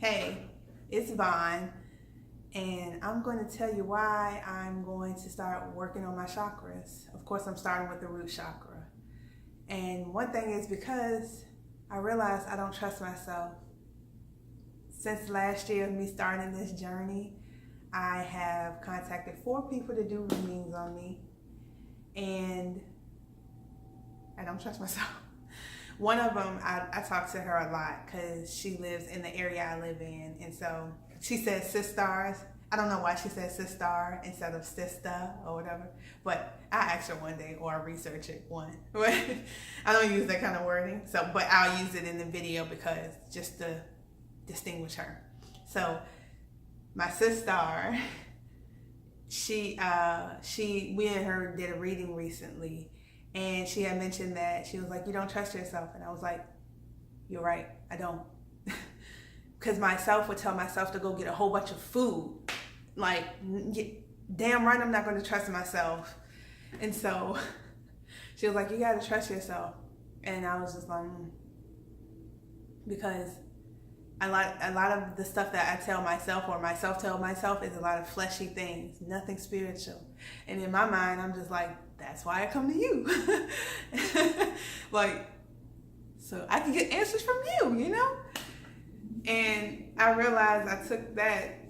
Hey, it's Vaughn, and I'm going to tell you why I'm going to start working on my chakras. Of course, I'm starting with the root chakra. And one thing is because I realized I don't trust myself. Since last year of me starting this journey, I have contacted 4 people to do readings on me, and I don't trust myself. One of them, I talk to her a lot because she lives in the area I live in. And so she says sistars. I don't know why she says sistar instead of sister or whatever. But I asked her one day, or I research it one. But I don't use that kind of wording. But I'll use it in the video because just to distinguish her. So my sister, we and her did a reading recently. And she had mentioned that she was like, you don't trust yourself. And I was like, you're right, I don't. Because myself would tell myself to go get a whole bunch of food. Like, damn right I'm not going to trust myself. And so she was like, you got to trust yourself. And I was just like, because a lot of the stuff that I tell myself or myself tell myself is a lot of fleshy things, nothing spiritual. And in my mind, I'm just like, that's why I come to you. Like, so I can get answers from you, you know? And I realized I took that.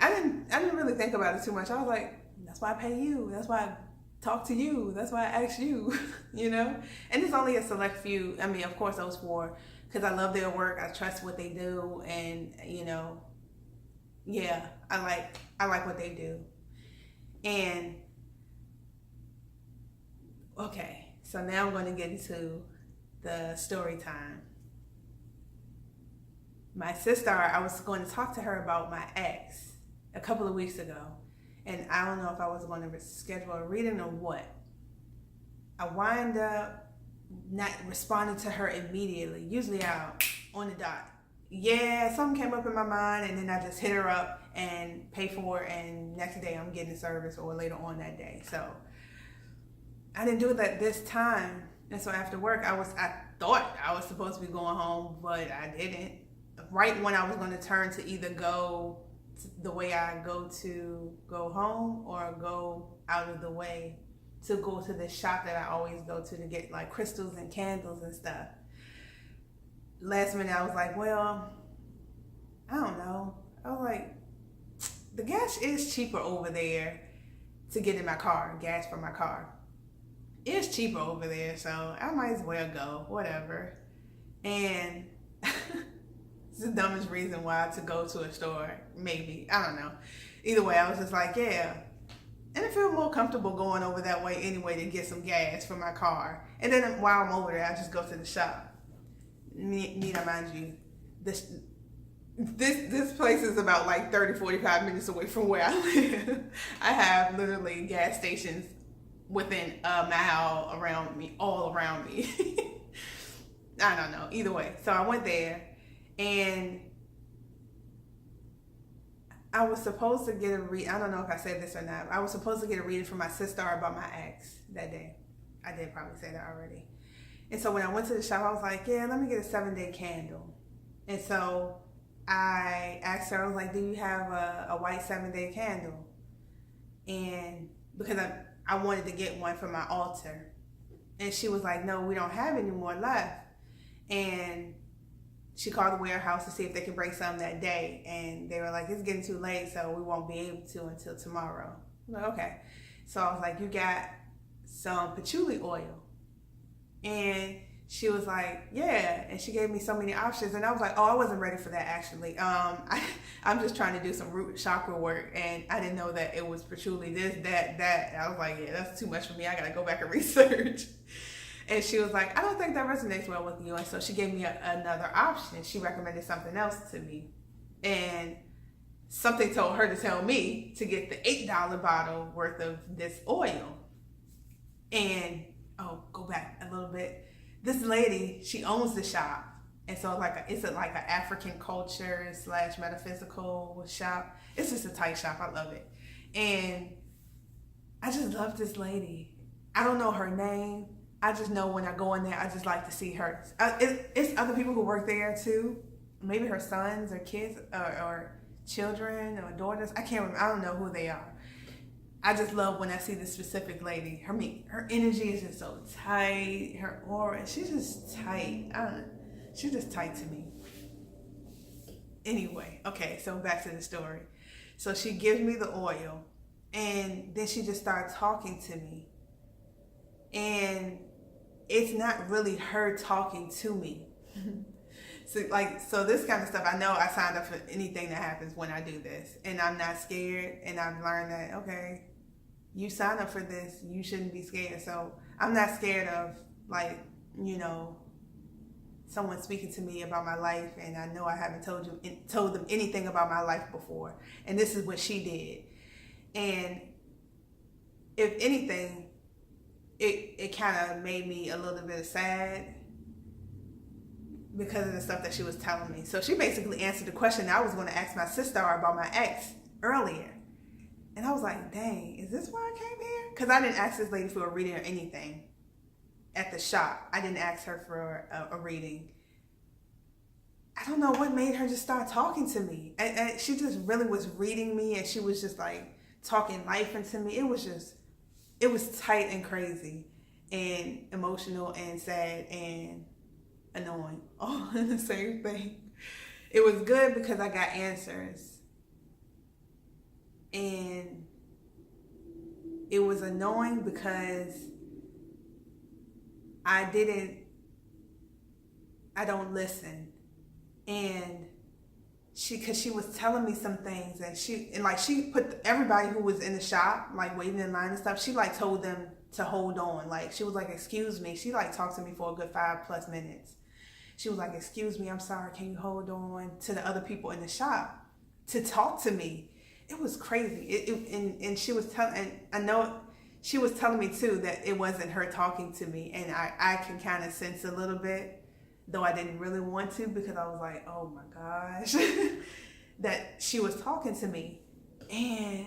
I didn't really think about it too much. I was like, that's why I pay you. That's why I talk to you. That's why I ask you, you know? And it's only a select few. I mean, of course, those 4, because I love their work. I trust what they do. And, you know, yeah, I like what they do. And okay, so now I'm going to get into the story time. My sister, I was going to talk to her about my ex a couple of weeks ago, and I don't know if I was going to schedule a reading or what. I wind up not responding to her immediately. Usually out on the dot. Yeah, something came up in my mind, and then I just hit her up and pay for it, and next day I'm getting service or later on that day. So I didn't do it at this time. And so after work, I thought I was supposed to be going home, but I didn't. Right when I was going to turn to either go the way I go home or go out of the way to go to the shop that I always go to get like crystals and candles and stuff. Last minute, I was like, well, I don't know. I was like, the gas is cheaper over there to get in my car, gas for my car. It's cheaper over there, so I might as well go, whatever. And it's the dumbest reason why to go to a store, maybe. I don't know. Either way, I was just like, yeah. And I feel more comfortable going over that way anyway to get some gas for my car. And then while I'm over there, I just go to the shop. Need to mind you, this place is about like 30-45 minutes away from where I live. I have literally gas stations within a mile around me, all around me. I don't know. Either way. So I went there, and I was supposed to get a read. I don't know if I said this or not. I was supposed to get a reading from my sister about my ex that day. I did probably say that already. And so when I went to the shop, I was like, yeah, let me get a 7-day candle. And so I asked her, I was like, do you have a white 7-day candle? And because I wanted to get one for my altar. And she was like, no, we don't have any more left. And she called the warehouse to see if they could bring some that day. And they were like, it's getting too late, so we won't be able to until tomorrow. I'm like, okay. So I was like, you got some patchouli oil? And she was like, yeah. And she gave me so many options. And I was like, oh, I wasn't ready for that, actually. I'm just trying to do some root chakra work. And I didn't know that it was patchouli, this, that. I was like, yeah, that's too much for me. I got to go back and research. And she was like, I don't think that resonates well with you. And so she gave me another option. She recommended something else to me. And something told her to tell me to get the $8 bottle worth of this oil. And go back a little bit. This lady, she owns the shop. And so it's like an African culture / metaphysical shop. It's just a tight shop. I love it. And I just love this lady. I don't know her name. I just know when I go in there, I just like to see her. It's other people who work there too. maybe her sons or kids or children or daughters. I can't remember. I don't know who they are. I just love when I see this specific lady. Her energy is just so tight. Her aura, she's just tight. I don't know. She's just tight to me. Anyway, okay, so back to the story. So she gives me the oil, and then she just started talking to me. And it's not really her talking to me. So this kind of stuff, I know I signed up for anything that happens when I do this, and I'm not scared. And I've learned that, okay, you signed up for this, you shouldn't be scared. So I'm not scared of, like, you know, someone speaking to me about my life, and I know I haven't told them anything about my life before, and this is what she did. And if anything, it kind of made me a little bit sad because of the stuff that she was telling me. So she basically answered the question I was going to ask my sister about my ex earlier. And I was like, dang, is this why I came here? Because I didn't ask this lady for a reading or anything at the shop. I didn't ask her for a reading. I don't know what made her just start talking to me. And she just really was reading me, and she was just like talking life into me. It was tight and crazy and emotional and sad and annoying all in the same thing. It was good because I got answers. And it was annoying because I don't listen. And because she was telling me some things, and she put everybody who was in the shop, like waiting in line and stuff, she like told them to hold on. Like, she was like, excuse me. She like talked to me for a good 5+ minutes. She was like, excuse me, I'm sorry, can you hold on, to the other people in the shop to talk to me. It was crazy. And she was telling, and I know she was telling me too that it wasn't her talking to me, and I can kind of sense a little bit, though I didn't really want to, because I was like, oh my gosh, that she was talking to me. And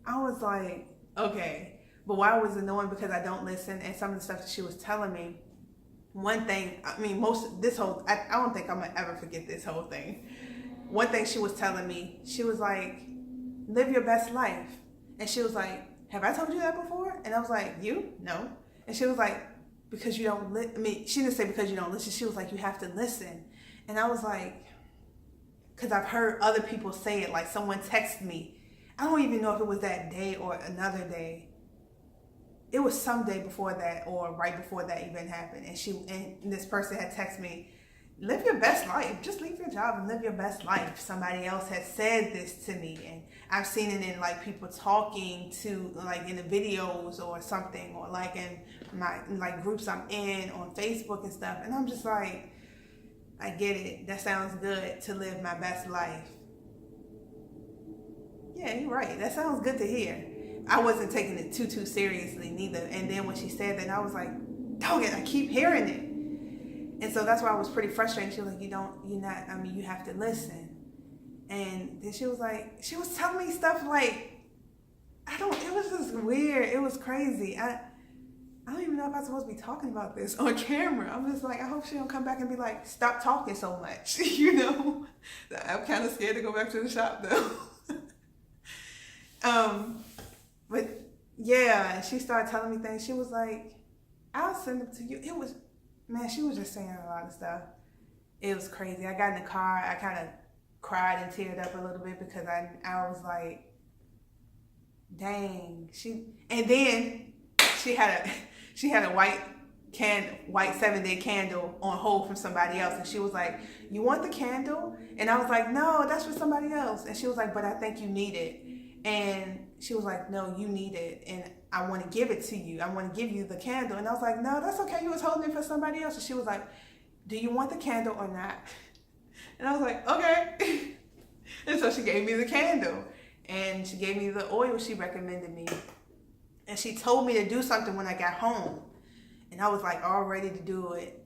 I was like, okay. But why was it annoying? Because I don't listen, and some of the stuff that she was telling me, one thing, I mean, I don't think I'm gonna ever forget this whole thing. One thing she was telling me, she was like, live your best life. And she was like, have I told you that before? And I was like, you? No. And she was like, because you don't she didn't say because you don't listen. She was like, you have to listen. And I was like, because I've heard other people say it, like someone texted me. I don't even know if it was that day or another day. It was some day before that or right before that event happened. And this person had texted me, live your best life. Just leave your job and live your best life. Somebody else has said this to me, and I've seen it in like people talking to, like in the videos or something, or like in my like groups I'm in on Facebook and stuff. And I'm just like, I get it. That sounds good, to live my best life. Yeah, you're right. That sounds good to hear. I wasn't taking it too seriously neither. And then when she said that, I was like, dog it, I keep hearing it. And so that's why I was pretty frustrated. She was like, you have to listen. And then she was telling me stuff like, it was just weird. It was crazy. I don't even know if I'm supposed to be talking about this on camera. I'm just like, I hope she don't come back and be like, stop talking so much. I'm kind of scared to go back to the shop though. But yeah, she started telling me things. She was like, I'll send them to you. She was just saying a lot of stuff. It was crazy. I got in the car. I kind of cried and teared up a little bit because I was like, dang. And then she had a white 7-day candle on hold from somebody else. And she was like, you want the candle? And I was like, no, that's for somebody else. And she was like, but I think you need it. And she was like, no, you need it. And I want to give it to you. I want to give you the candle. And I was like, no, that's okay. You was holding it for somebody else. And she was like, do you want the candle or not? And I was like, okay. And so she gave me the candle. And she gave me the oil she recommended me. And she told me to do something when I got home. And I was like all ready to do it.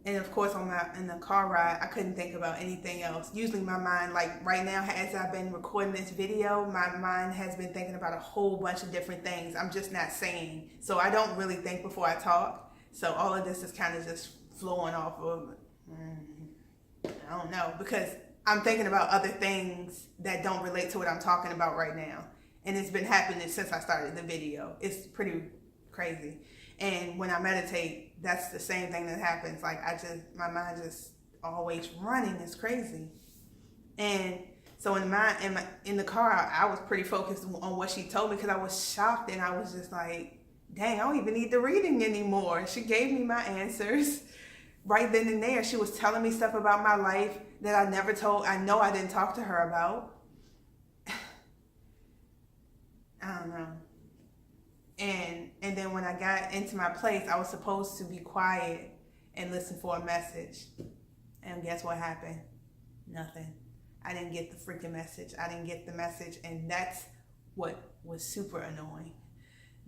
And of course, in the car ride, I couldn't think about anything else. Usually my mind, like right now, as I've been recording this video, my mind has been thinking about a whole bunch of different things. I'm just not saying. So I don't really think before I talk. So all of this is kind of just flowing off of. I don't know, because I'm thinking about other things that don't relate to what I'm talking about right now. And it's been happening since I started the video. It's pretty crazy. And when I meditate, that's the same thing that happens. Like my mind just always running. It's crazy. And so in the car, I was pretty focused on what she told me, because I was shocked, and I was just like, dang, I don't even need the reading anymore. She gave me my answers right then and there. She was telling me stuff about my life that I never told. I know I didn't talk to her about. I don't know. And then when I got into my place, I was supposed to be quiet and listen for a message. And guess what happened? Nothing. I didn't get the freaking message. I didn't get the message. And that's what was super annoying.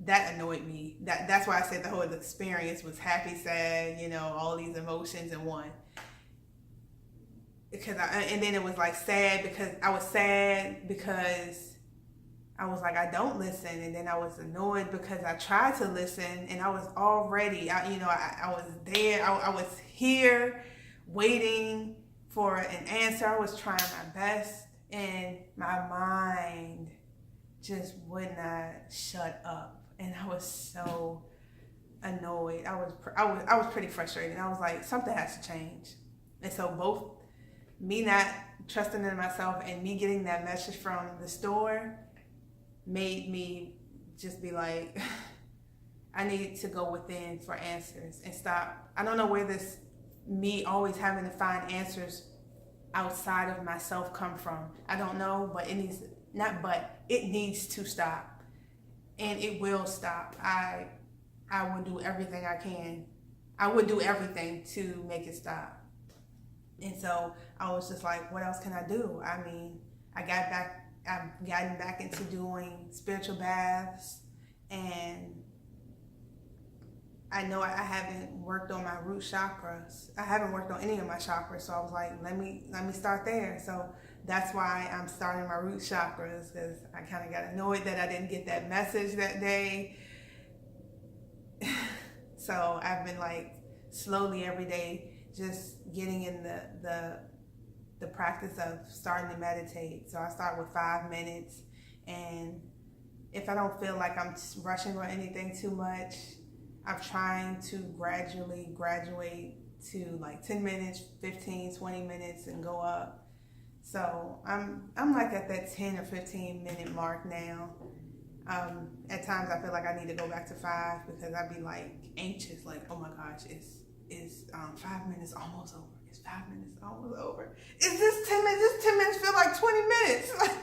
That annoyed me. That's why I said the whole experience was happy, sad, all these emotions in one. And then it was like sad, because I was sad because I was like, I don't listen. And then I was annoyed because I tried to listen, and I was already, I was there. I was here waiting for an answer. I was trying my best, and my mind just would not shut up. And I was so annoyed. I was pretty frustrated. I was like, something has to change. And so both me not trusting in myself and me getting that message from the store made me just be like, I need to go within for answers and stop. I don't know where this me always having to find answers outside of myself come from. I don't know, but it needs to stop. And it will stop. I will do everything I can. I would do everything to make it stop. And so I was just like, what else can I do? I mean, I've gotten back into doing spiritual baths, and I know I haven't worked on my root chakras. I haven't worked on any of my chakras, so I was like, let me start there. So that's why I'm starting my root chakras, because I kind of got annoyed that I didn't get that message that day. So I've been like slowly every day just getting in the practice of starting to meditate. So I start with 5 minutes, and if I don't feel like I'm rushing or anything too much, I'm trying to gradually graduate to like 10 minutes, 15, 20 minutes, and go up. So I'm like at that 10 or 15 minute mark now. At times I feel like I need to go back to 5, because I'd be like anxious, like, oh my gosh, it's 5 minutes almost over. It's 5 minutes almost over. Is this 10 minutes? This 10 minutes feel like 20 minutes. Like,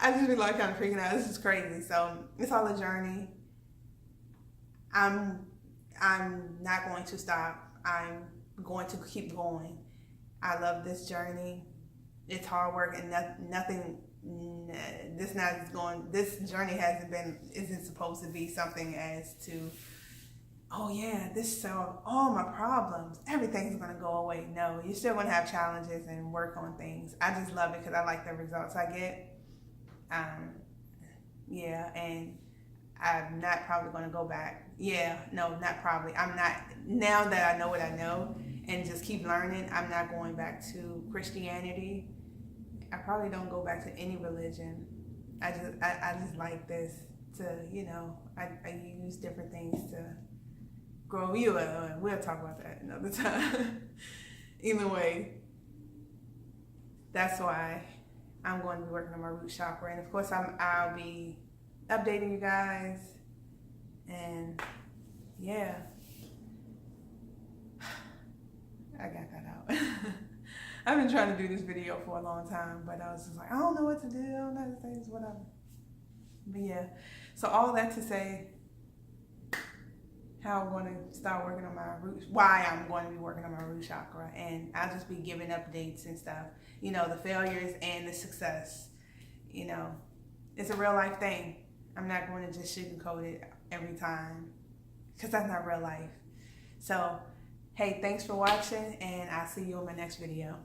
I just be like kind of freaking out. This is crazy. So it's all a journey. I'm not going to stop. I'm going to keep going. I love this journey. It's hard work, and this journey isn't supposed to be something as to, oh yeah, this solved all my problems, everything's going to go away. No, you're still going to have challenges and work on things. I just love it because I like the results I get. And I'm not probably going to go back. Not probably. I'm not, now that I know what I know and just keep learning, I'm not going back to Christianity. I probably don't go back to any religion. I just like this to, I use different things to grow you. We'll talk about that another time. Either way, that's why I'm going to be working on my root chakra. And of course, I'll be updating you guys. And yeah, I got that out. I've been trying to do this video for a long time, but I was just like, I don't know what to do. I don't know how to say this, whatever. But yeah, so all that to say, how I'm going to start working on my root, why I'm going to be working on my root chakra, and I'll just be giving updates and stuff, the failures and the success. It's a real life thing. I'm not going to just sugarcoat it every time, because that's not real life. So hey, thanks for watching, and I'll see you in my next video.